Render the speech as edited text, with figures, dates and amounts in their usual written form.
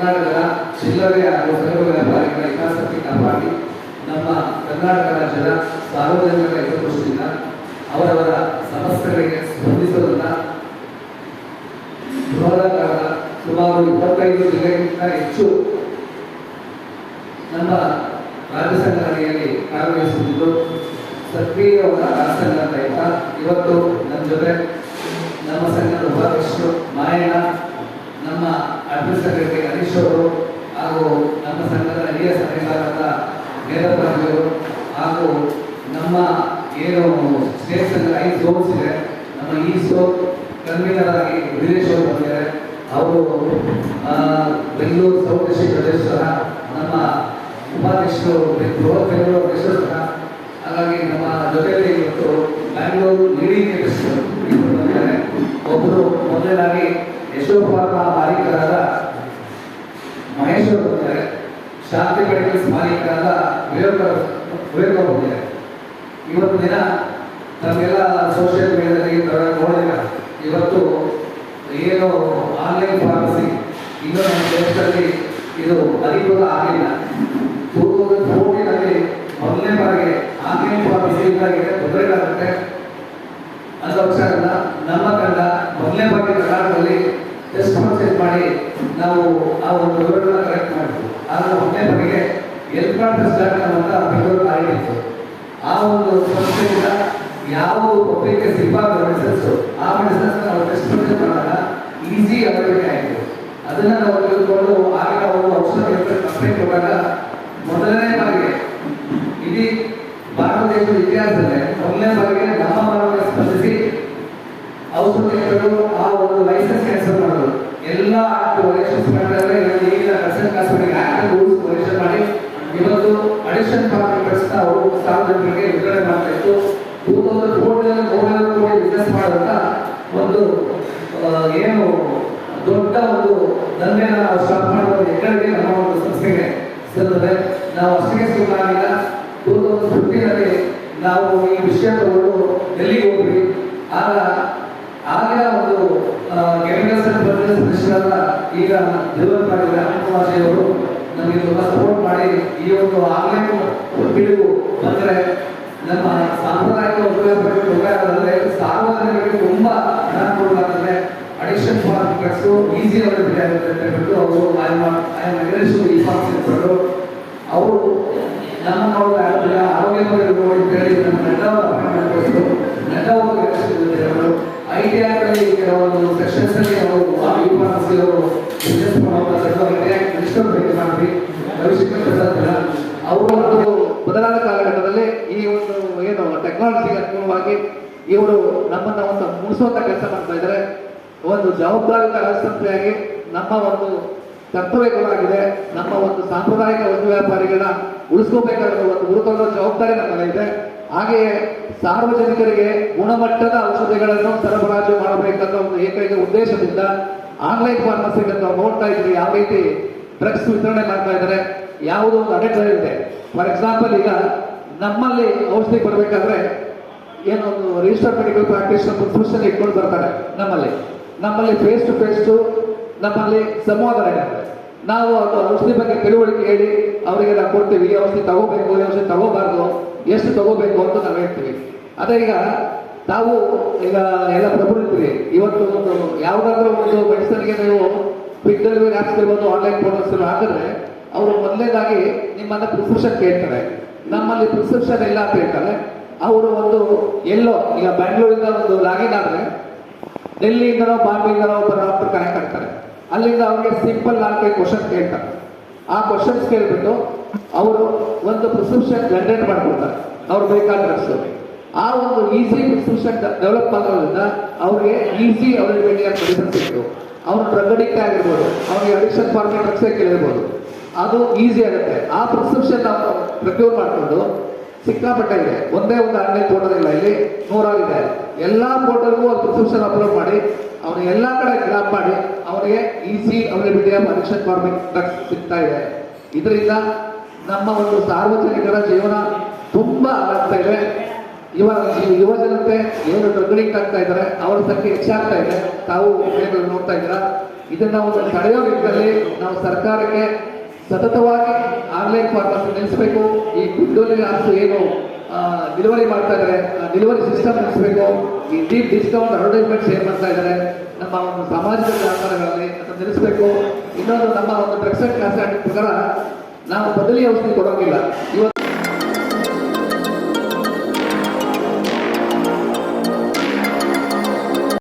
ಕರ್ನಾಟಕದ ಚಿಲ್ಲರೆ ಹಾಗೂ ಸರಕು ವ್ಯಾಪಾರಿಗಳ ಹಿತಾಸಕ್ತಿ ಕಾಪಾಡಿ ನಮ್ಮ ಕರ್ನಾಟಕ ರಾಜ್ಯದ ಸಾರ್ವಜನಿಕರ ಹಿತದೃಷ್ಟಿಯಿಂದ ಅವರವರ ಸಮಸ್ಯೆಗಳಿಗೆ ಸ್ಪಂದಿಸುವುದನ್ನ ಬೃಹದಾಕಾರದ ಸುಮಾರು 25 ಜಿಲ್ಲೆಗಿಂತ ಹೆಚ್ಚು ನಮ್ಮ ರಾಜ್ಯ ಸಂಘಟನೆಯಲ್ಲಿ ಕಾರ್ಯನಿರ್ವಹಿಸುತ್ತಿದ್ದು ಸಕ್ರಿಯವಾದ ರಾಜಸಂಘ ಅಂತ ಇವತ್ತು ನನ್ನ ಜೊತೆ ನಮ್ಮ ಸಂಘದ ಉಪಾಧ್ಯಕ್ಷರು ಮಾಯಣ್ಣ, ನಮ್ಮ ಅಡ್ಮಿನ್ ಸೆಕ್ರೆಟರಿ ಹರೀಶ್ ಅವರು ಹಾಗೂ ನಮ್ಮ ಸಂಘದ ಹಿರಿಯ ಸಲಹೆಗಾರರಾದ ವೇದಪ್ರಾಜಿಯವರು ಹಾಗೂ ನಮ್ಮ ಏನು ಸ್ಟೇಟ್ ಸಂಘದ 5 ಝೋನ್ಸ್ ಇದೆ, ನಮ್ಮ ಈ ಝೋನ್ ಕನ್ವೀನರ್ ಆಗಿ ವೀರೇಶ್ ಅವರು ಬಂದಿದ್ದಾರೆ. ಅವರು ಬೆಂಗಳೂರು ಸೌತ್ ಡಿಸ್ಟ್ರಿಕ್ಟ್ ಪ್ರದೇಶದ ನಮ್ಮ ಉಪಾಧ್ಯಕ್ಷರು ಬೃಹತ್ ಬೆಂಗಳೂರು ಅಧ್ಯಕ್ಷರು ಸಹ. ಹಾಗಾಗಿ ನಮ್ಮ ಜೊತೆಯಲ್ಲಿ ಇವತ್ತು ಬ್ಯಾಂಗ್ಳೂರು ಲೀಡಿಂಗ್ ಎಡಿಟರ್ಸ್ ಬಂದಿದ್ದಾರೆ. ಒಬ್ಬರು ಮೊದಲನೇದಾಗಿ ಯಶೋಪಾರ್ಮ ಮಾಲೀಕರಾದ ಮಹೇಶ್ ಅವರು ಬಂದಿದ್ದಾರೆ. ಶಾಂತಿ ಮೆಡಿಕಲ್ಸ್ ಮಾಲೀಕರಾದ ವಿವೇಕ ಬಂದಿದ್ದಾರೆ. ಇವತ್ತು ದಿನ ನಮಗೆಲ್ಲ ಸೋಷಿಯಲ್ ಮೀಡಿಯಾದಲ್ಲಿ ನೋಡಿದ ಇವತ್ತು ಏನು ಆನ್ಲೈನ್ ಫಾರ್ಮಸಿ ಇನ್ನೂ ನಮ್ಮ ದೇಶದಲ್ಲಿ ಇದು ಅಧಿಕೃತ ಆಗಿಲ್ಲ. 2014 ಮೊದಲನೇ ಬಾರಿಗೆ ಆನ್ಲೈನ್ ಫಾರ್ಮಸಿ ಇದ್ದಾಗಿದೆ ತೊಂದರೆಗಳಾಗುತ್ತೆ ಅಂತ ಪಕ್ಷ ನಮ್ಮ ತಂಡ ಮೊದಲನೇ ಬಾರಿಗೆ ಕರ್ನಾಟಕದಲ್ಲಿ ಟೆಸ್ಟ್ ಪರ್ಚೇಸ್ ಮಾಡಿ ನಾವು ಆ ಒಂದು ವಿವರಗಳನ್ನ ಕಲೆಕ್ಟ್ ಮಾಡಿದ್ವಿ. ಆದರೆ ಮೊದಲನೇ ಬಾರಿಗೆ ಎಲ್ಕಾಟೆಸ್ಟ್.com ಅಂತ ಬೆಂಗಳೂರು ಆಗಿತ್ತು. ಆ ಒಂದು ಸಂಸ್ಥೆಯಿಂದ ಯಾವ ಒಬ್ಬರಿಗೆ ಸಿಗಬಾರ್ದು ಮೆಡಿಸಿನ್ಸ್, ಆ ಮೆಡಿಸಿನ್ಸ್ ನಾವು ಟೆಸ್ಟ್ ಪರ್ಚೇಸ್ ಮಾಡಿದಾಗ ಈಸಿ ಅವೈಲೇಬಿಲಿಟಿ ಆಯಿತು. ಅದನ್ನು ನಾವು ತಿಳ್ಕೊಂಡು ಆಗ ನಾವು ಔಷಧ ಕಂಪ್ಲೇಂಟ್ ಕೊಟ್ಟಾಗ ಮೊದಲನೇ ಬಾರಿಗೆ ಇಡೀ ಭಾರತ ದೇಶದ ಇತಿಹಾಸದಲ್ಲೇ ಮೊದಲನೇ ಬಾರಿಗೆ ನಮ್ಮ ಭಾರತಕ್ಕೆ ಸ್ಪಂದಿಸಿ ಔಷಧಿಗಳು ಆ ಒಂದು ಲೈಸೆನ್ಸ್ ಕ್ಯಾನ್ಸಲ್ ಮಾಡೋದು ಎಲ್ಲ ಆಕ್ಟ್ ವೈಲೇಷನ್ಸ್ ಮಾಡಿದ್ರೆ ಈಗಿನ concern cosmetic act rules violation ಮಾಡಿ ಇವತ್ತು ಅಡಿಷನ್ ಫಾರ್ಮೆಟ್ಸ್ ಅವರು ಸಾರ್ವಜನಿಕರಿಗೆ ವಿತರಣೆ ಮಾಡ್ತಾ ಇತ್ತು. 2014 ಕೋಟಿ ಬಿಸ್ನೆಸ್ ಮಾಡೋದಂತ ಒಂದು ಏನು ದೊಡ್ಡ ಒಂದು ದಂಧೆನ ನಾವು ಸ್ಟಾಪ್ ಮಾಡುವ ಹೆಗ್ಗಳಿಕೆ ನಮ್ಮ ಒಂದು ಸಂಸ್ಥೆಗೆ ಸಿಗುತ್ತದೆ. ನಾವು ಅಷ್ಟೇ ಸುಮ್ಮನಾಗಿಲ್ಲ. 2015 ನಾವು ಈ ವಿಷಯ ತಗೊಂಡು ಡೆಲ್ಲಿಗೆ ಹೋಗ್ವಿ. ಆಗಿನ ಒಂದು ಕೆಮಿಕಲ್ಸ್ ಅಂಡ್ ಫರ್ಟಿಲೈಸರ್ಸ್ ಮಿನಿಸ್ಟರ್ ಈಗ ದೇವರಪಾಡಿ ರಾಮಕುಮಾರ್ ಅವರು ನಮಗೆ ತುಂಬ ಸಪೋರ್ಟ್ ಮಾಡಿ ಈ ಒಂದು ಆನ್ಲೈನ್ ಪಿಡುಗು ಬಂದರೆ ನಮ್ಮ ಸಾಂಪ್ರದಾಯಿಕ ಉಪಯೋಗದಲ್ಲಿ ಸಾರ್ವಜನಿಕರಿಗೆ ತುಂಬ ಅನಾನುಕೂಲವಾಗ್ತದೆ. Addiction for drugs easy availability ಆಗುತ್ತೆ ಅಂತ ಹೇಳ್ಬಿಟ್ಟು ಅವರು ಈ ಫಾರ್ಮ್ಸ್ ಅವರು ನಮ್ಮ ನೋಡಿದ ಆರೋಗ್ಯ ನೋಡಿ ಹೇಳಿ ನಮ್ಮ ನೆಟ್ಟವರು ITI ಕೆಲವೊಂದು ಸೆಕ್ಷನ್ಸ್ ಅಲ್ಲಿ ಅವರು ಫಾರ್ಮಸಿ ಅವರು ಬಿಸ್ನೆಸ್ ಭೇಟಿ ಮಾಡಿ ರವಿಶಂಕರ್ ಪ್ರಸಾದ್ ಅವರು ಬದಲಾದ ಕಾಲಘಟ್ಟದಲ್ಲಿ ಈ ಒಂದು ಏನು ಟೆಕ್ನಾಲಜಿಗೆ ಅನುಗುಣವಾಗಿ ಇವರು ನಮ್ಮನ್ನ ಒಂದು ಮುಗಿಸುವಂತ ಕೆಲಸ ಮಾಡ್ತಾ ಇದ್ದಾರೆ. ಒಂದು ಜವಾಬ್ದಾರಿಯುತ ರಾಜಸಂಸ್ಥೆಯಾಗಿ ನಮ್ಮ ಒಂದು ಕರ್ತವ್ಯಗಳಾಗಿದೆ. ನಮ್ಮ ಒಂದು ಸಾಂಪ್ರದಾಯಿಕ ಒಂದು ವ್ಯಾಪಾರಿಗಳನ್ನ ಉಳಿಸ್ಕೋಬೇಕಾದ ಒಂದು ಗುರುತರದ ಜವಾಬ್ದಾರಿ ನಮ್ಮಲ್ಲಿ ಇದೆ. ಹಾಗೆಯೇ ಸಾರ್ವಜನಿಕರಿಗೆ ಗುಣಮಟ್ಟದ ಔಷಧಿಗಳನ್ನು ಸರಬರಾಜು ಮಾಡಬೇಕಂತ ಒಂದು ಏಕೈಕ ಉದ್ದೇಶದಿಂದ ಆನ್ಲೈನ್ ಫಾರ್ಮಸಿಗಳನ್ನು ನೋಡ್ತಾ ಇದ್ರಿ ಯಾವ ರೀತಿ ಡ್ರಗ್ಸ್ ವಿತರಣೆ ಮಾಡ್ತಾ ಇದ್ದಾರೆ, ಯಾವುದೋ ಒಂದು ಅಡೆತಡೆ ಇದೆ. ಫಾರ್ ಎಕ್ಸಾಂಪಲ್, ಈಗ ನಮ್ಮಲ್ಲಿ ಔಷಧಿ ಕೊಡಬೇಕಾದ್ರೆ ಏನೊಂದು ರಿಜಿಸ್ಟರ್ಡ್ ಮೆಡಿಕಲ್ ಪ್ರಾಕ್ಟೀಷನರ್ ಪ್ರಿಸ್ಕ್ರಿಪ್ಷನ್ ಇಟ್ಕೊಂಡು ಬರ್ತಾರೆ. ನಮ್ಮಲ್ಲಿ ಫೇಸ್ ಟು ಫೇಸ್ ನಮ್ಮಲ್ಲಿ ಸಂವಾದ ನಡೆಯುತ್ತೆ. ನಾವು ಅದು ಔಷಧಿ ಬಗ್ಗೆ ತಿಳುವಳಿಕೆ ಹೇಳಿ ಅವರಿಗೆ ನಾವು ಕೊಡ್ತೀವಿ. ಈ ಔಷಧಿ ತಗೋಬೇಕು, ಈ ಔಷಧಿ ತಗೋಬಾರ್ದು, ಎಷ್ಟು ತಗೋಬೇಕು ಅಂತ ನಾವು ಹೇಳ್ತೀವಿ. ಅದೇ ಈಗ ತಾವು ಈಗ ಎಲ್ಲ ಪ್ರಬುದ್ಧರಿ ಇವತ್ತು ಒಂದು ಯಾವುದಾದ್ರೂ ಒಂದು ಮೆಡಿಸನ್ಗೆ ನೀವು ಕ್ವಿಕ್ ಡೆಲಿವರಿ ಆಪ್ಸ್ ಇರ್ಬೋದು, ಆನ್ಲೈನ್ ಪೋರ್ಟಲ್ಸ್ ಹಾಕಿದ್ರೆ ಅವರು ಮೊದಲನೇದಾಗಿ ನಿಮ್ಮನ್ನ ಪ್ರಿಸ್ಕ್ರಿಪ್ಷನ್ ಕೇಳ್ತಾರೆ. ನಮ್ಮಲ್ಲಿ ಪ್ರಿಸ್ಕ್ರಿಪ್ಷನ್ ಇಲ್ಲ ಅಂತ ಹೇಳ್ತಾರೆ. ಅವರು ಒಂದು ಎಲ್ಲೋ ಈಗ ಬ್ಯಾಂಗ್ಳೂರಿಂದ ಒಂದು ಲಾಗಿನ್ ಆದರೆ ಡೆಲ್ಲಿಯಿಂದನೋ ಬಾಂಬೆಯಿಂದನೋ ಒಬ್ಬ ಡಾಕ್ಟರ್ ಕನೆಕ್ಟ್ ಆಗ್ತಾರೆ. ಅಲ್ಲಿಂದ ಅವ್ರಿಗೆ ಸಿಂಪಲ್ 4-5 ಕ್ವಶನ್ ಕೇಳ್ತಾರೆ. ಆ ಕ್ವಶನ್ಸ್ ಕೇಳ್ಬಿಟ್ಟು ಅವರು ಒಂದು ಪ್ರಿಸ್ಕ್ರಿಪ್ಷನ್ ಜನರೇಟ್ ಮಾಡ್ಕೊಡ್ತಾರೆ. ಅವ್ರು ಬೇಕಾದ ಡ್ರಗ್ಸ್ ಆ ಒಂದು ಈಸಿ ಪ್ರಿಸ್ಕ್ರಿಪ್ಷನ್ ಡೆವಲಪ್ ಆಗೋದ್ರಿಂದ ಅವ್ರಿಗೆ ಈಸಿ ಅವೈಲೇಬಿಲಿಟಿ ಆಫ್ ಮೆಡಿಸಿನ್ ಸಿಕ್ತು. ಅವ್ರು ಡ್ರಗ್ ಅಡಿಕ್ಟ್ ಆಗಿರ್ಬೋದು, ಅವ್ರಿಗೆ ಅಡಿಕ್ಷನ್ ಫಾರ್ಮೇ ಡ್ರಗ್ಸೇ ಕೇಳಿರ್ಬೋದು, ಅದು ಈಸಿ ಆಗುತ್ತೆ. ಆ ಪ್ರಿಸ್ಕ್ರಿಪ್ಷನ್ ನಾವು ಪ್ರಕ್ಯೂರ್ ಮಾಡಿಕೊಂಡು ಸಿಕ್ಕಾಪಟ್ಟೆ ಇದೆ. ಒಂದೇ ಒಂದು ಆನ್ಲೈನ್ ಪೋರ್ಟಲ್ ಇಲ್ಲ, ಇಲ್ಲಿ 100 ಇದೆ. ಎಲ್ಲ ಪೋರ್ಟಲ್ಗೂ ಒಂದು ಪ್ರಿಸ್ಕ್ರಿಪ್ಷನ್ ಅಪ್ಲೋಡ್ ಮಾಡಿ ಅವ್ರಿಗೆ ಎಲ್ಲ ಕಡೆ ಗ್ರಾಪ್ ಮಾಡಿ ಅವರಿಗೆ easy availability of addiction pharma drugs ಸಿಗ್ತಾ ಇದೆ. ಇದರಿಂದ ನಮ್ಮ ಒಂದು ಸಾರ್ವಜನಿಕರ ಜೀವನ ತುಂಬ ಆಗ್ತಾ ಇದೆ. ಯುವ ಜನತೆ ಏನು ಡ್ರಗ್ ಅಡಿಕ್ಟ್ ಆಗ್ತಾ ಇದ್ದಾರೆ ಅವರ ಸಂಖ್ಯೆ ಹೆಚ್ಚಾಗ್ತಾ ಇದೆ. ತಾವು ವಿಷಯಗಳು ನೋಡ್ತಾ ಇದ್ದೀರಾ. ಇದನ್ನ ಒಂದು ತಡೆಯೋ ನಿಟ್ಟಿನಲ್ಲಿ ನಾವು ಸರ್ಕಾರಕ್ಕೆ ಸತತವಾಗಿ ಆನ್ಲೈನ್ ಫಾರ್ಮಸಿ ನಿಲ್ಲಿಸಬೇಕು. ಈ ದುಡ್ಡು ಆಸು ಏನು ಡೆಲಿವರಿ ಮಾಡ್ತಾ ಇದ್ದಾರೆ, ಡೆಲಿವರಿ ಸಿಸ್ಟಮ್ ನಿಲ್ಲಿಸಬೇಕು. ಈ ಡೀಪ್ ಡಿಸ್ಕೌಂಟ್ ಅಡ್ವರ್ಟೈಸ್ಮೆಂಟ್ಸ್ ಏನ್ ಮಾಡ್ತಾ ಇದ್ದಾರೆ ನಮ್ಮ ಒಂದು ಸಾಮಾಜಿಕ ವ್ಯಾಪಾರಗಳಲ್ಲಿ ಅದನ್ನು ನಿಲ್ಲಿಸಬೇಕು. ಇನ್ನೊಂದು ನಮ್ಮ ಒಂದು ಡ್ರಗ್ಸ್ ಅಂಡ್ ಕ್ಲಾಸ್ ಆಕ್ಟ್ ಪ್ರಕಾರ ನಾವು ಬದಲಿ ಔಷಧಿ ಕೊಡೋಂಗಿಲ್ಲ ಇವತ್ತು.